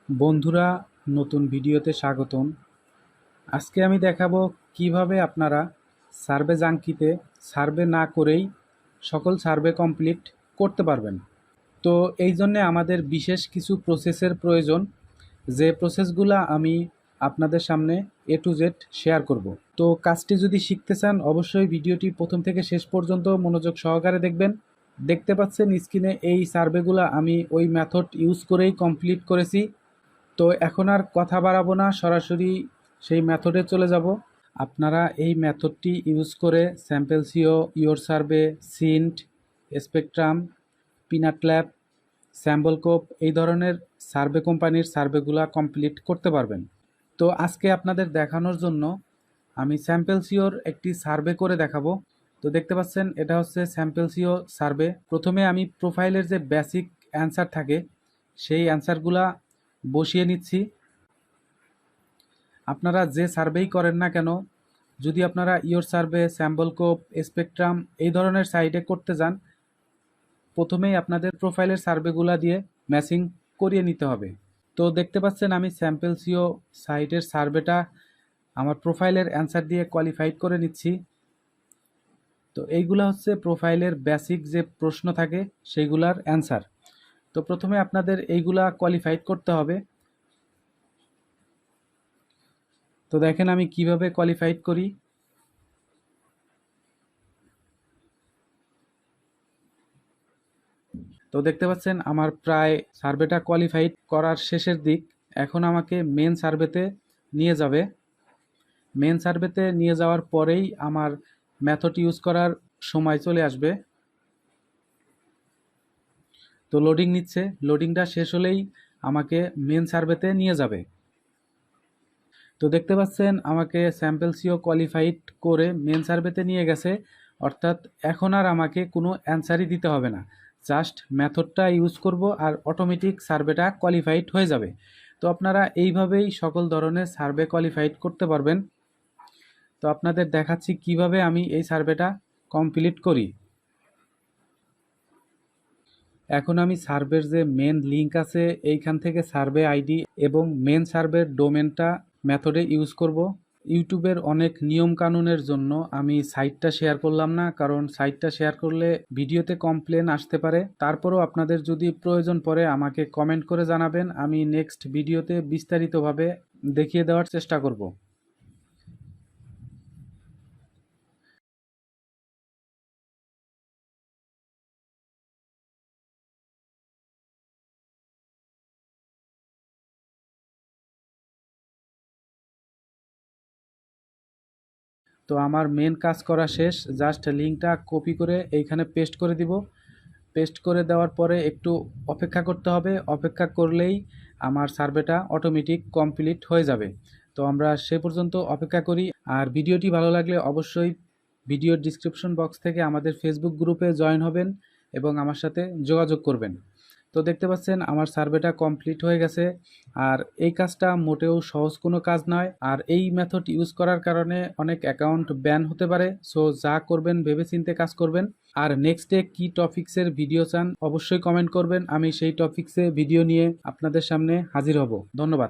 বন্ধুরা, নতুন ভিডিওতে স্বাগতম। আজকে আমি দেখাবো কিভাবে আপনারা সার্ভে জাঙ্কিতে সার্ভে না করেই সকল সার্ভে কমপ্লিট করতে পারবেন। তো এই জন্যে আমাদের বিশেষ কিছু প্রসেসের প্রয়োজন, যে প্রসেসগুলো আমি আপনাদের সামনে A to Z শেয়ার করব। তো কাজটি যদি শিখতে চান অবশ্যই ভিডিওটি প্রথম থেকে শেষ পর্যন্ত মনোযোগ সহকারে দেখবেন। দেখতে পাচ্ছেন স্ক্রিনে এই সার্ভেগুলো আমি ওই মেথড ইউজ করেই কমপ্লিট করেছি। তো এখন আর কথা বাড়াবো না, সরাসরি সেই মেথডে চলে যাব। আপনারা এই মেথডটি ইউজ করে স্যাম্পল সিও, ইওর সার্ভে, সিন্ট, স্পেকট্রাম, পিনাট ল্যাব, স্যাম্পল কোপ এই ধরনের সার্ভে কোম্পানির সার্ভেগুলো কমপ্লিট করতে পারবেন। তো আজকে আপনাদের দেখানোর জন্য আমি স্যাম্পল সিওর একটি সার্ভে করে দেখাবো। তো দেখতে পাচ্ছেন এটা হচ্ছে স্যাম্পল সিও সার্ভে। প্রথমে আমি প্রোফাইলের যে বেসিক অ্যান্সার থাকে সেই অ্যান্সারগুলা বসিয়ে নিচ্ছি। আপনারা যে সার্ভেই করেন না কেন, যদি আপনারা ইওর সার্ভে, স্যাম্পল কোপ, স্পেকট্রাম এই ধরনের সাইটে করতে যান, প্রথমেই আপনাদের প্রোফাইলের সার্ভেগুলা দিয়ে ম্যাচিং করিয়ে নিতে হবে। তো দেখতে পাচ্ছেন আমি স্যাম্পল সিও সাইটের সার্ভেটা আমার প্রোফাইলের অ্যান্সার দিয়ে কোয়ালিফাইড করে নিচ্ছি। তো এইগুলা হচ্ছে প্রোফাইলের বেসিক যে প্রশ্ন থাকে সেইগুলার অ্যান্সার। তো প্রথমে আপনাদের এইগুলা কোয়ালিফাইড করতে হবে। তো দেখেন আমি কিভাবে কোয়ালিফাইড করি। তো দেখতে পাচ্ছেন আমার প্রায় সার্ভেটা কোয়ালিফাইড করার শেষের দিক। এখন আমাকে মেন সার্ভেতে নিয়ে যাবে। মেন সার্ভেতে নিয়ে যাওয়ার পরেই আমার মেথড ইউজ করার সময় চলে আসবে। তো লোডিং নিচ্ছে, লোডিংটা শেষ হলেই আমাকে মেন সার্ভেতে নিয়ে যাবে। তো দেখতে পাচ্ছেন আমাকে স্যাম্পল সিও কোয়ালিফাইড করে মেন সার্ভেতে নিয়ে গেছে, অর্থাৎ এখন আর আমাকে কোনো অ্যান্সারই দিতে হবে না, জাস্ট মেথডটা ইউজ করব আর অটোমেটিক সার্ভেটা কোয়ালিফাইড হয়ে যাবে। তো আপনারা এইভাবেই সকল ধরনের সার্ভে কোয়ালিফাইড করতে পারবেন। তো আপনাদের দেখাচ্ছি কিভাবে আমি এই সার্ভেটা কমপ্লিট করি। এখন আমি সার্ভের যে মেন লিঙ্ক আছে এইখান থেকে সার্ভে আইডি এবং মেন সার্ভের ডোমেনটা মেথডে ইউজ করব। ইউটিউবের অনেক নিয়ম কানুনের জন্য আমি সাইটটা শেয়ার করলাম না, কারণ সাইটটা শেয়ার করলে ভিডিওতে কমপ্লেন আসতে পারে। তারপরেও আপনাদের যদি প্রয়োজন পড়ে আমাকে কমেন্ট করে জানাবেন, আমি নেক্সট ভিডিওতে বিস্তারিতভাবে দেখিয়ে দেওয়ার চেষ্টা করব। তো আমার মেন কাজ করা শেষ, জাস্ট লিঙ্কটা কপি করে এইখানে পেস্ট করে দিব। পেস্ট করে দেওয়ার পরে একটু অপেক্ষা করতে হবে, অপেক্ষা করলেই আমার সার্ভেটা অটোমেটিক কমপ্লিট হয়ে যাবে। তো আমরা সে পর্যন্ত অপেক্ষা করি। আর ভিডিওটি ভালো লাগলে অবশ্যই ভিডিওর ডিসক্রিপশন বক্স থেকে আমাদের ফেসবুক গ্রুপে জয়েন হবেন এবং আমার সাথে যোগাযোগ করবেন। তো দেখতে পাচ্ছেন আমার সার্ভেটা কমপ্লিট হয়ে গেছে। আর এই কাজটা মোটেও সহজ কোনো কাজ নয়, আর এই মেথড ইউজ করার কারণে অনেক অ্যাকাউন্ট ব্যান হতে পারে। সো যা করবেন ভেবেচিন্তে কাজ করবেন। আর নেক্সট ডে কি টপিক্সের ভিডিও চান অবশ্যই কমেন্ট করবেন, আমি সেই টপিক্সে ভিডিও নিয়ে আপনাদের সামনে হাজির হব। ধন্যবাদ।